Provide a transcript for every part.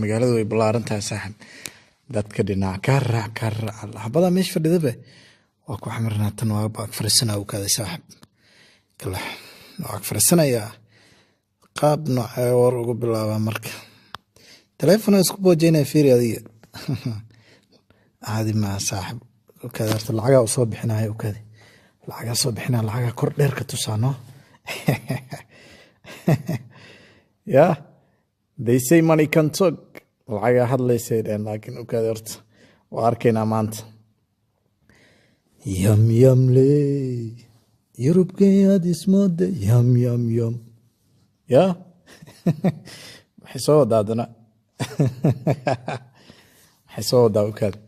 magaaladu way ballaaran tahay saaxib dadka dhinac ka raac habada meesh fadhida waa ku xamirnaa tan waa baag fariisana u kaaday saaxib kala waa fariisanaya qaab nooca war ugu bilaabaa marka telefoon isku boojeenay fiiri adiga aadi ma saaxib u kaadarta lacaga u soo bixinayo u kaaday lacaga soo bixinaa lacaga kor dheer ka tusaano yeah they say money can talk lacaga hadlaysay laakiin u kaaday horta waa arkaynaa maanta yum yum le Yurubkaya dismode yum yeah waxay soo wadaadana waxay soo wadaa u kaaday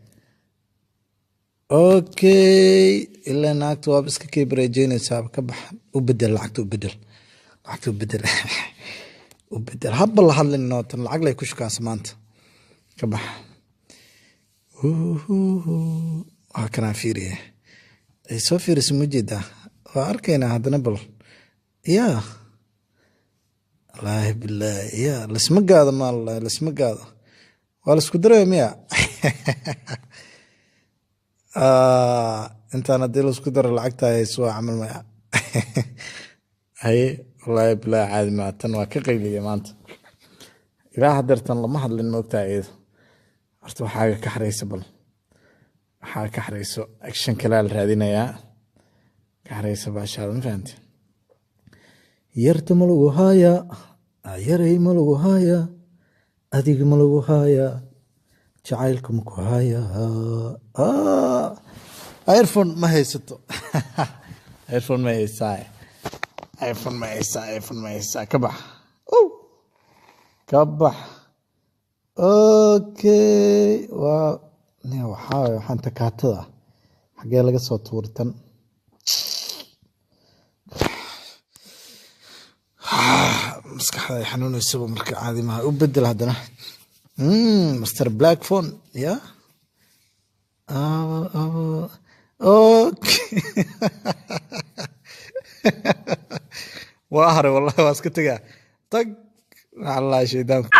okay ilaa naagtu waa iska kibreejeynaysaa ka bax u bedel lacagta u bedel habba la hadlin nootan lacag lay ku shukaansa maanta ka bax waa kana fiiriye ay soo fiiriso mujida waa arkaynaa haddana bal yaa wallaahi bilaahi yaa lasma gaado maalahi lasma gaado waa laisku daraya miya intaan haddii laisku daro lacagta hayso waa camal maya haye wallaahi bilaahi caadi maa tan waa ka qayliya maanta ilaa hadeertan lama hadlin moogtaa iyada horta waxaaga ka xaraysa bal waxaa ka xarayso action kalaa la raadinayaa ka xaraysa baashaada ma fahamte yarta ma lagu haayaa yaray ma lagu haayaa adiga ma lagu haayaa jacaylka ma ku haayaa earphone ma haysato earphone ma haysaa ka bax okay waa waxaan takaatada xagee laga soo tuurtan maskaxda ay xanuunaysaba marka caadi maha u bedel haddana Mr. Black phone ya okay waa hare wallahi waa iska tagaa tag Allah shaydaanku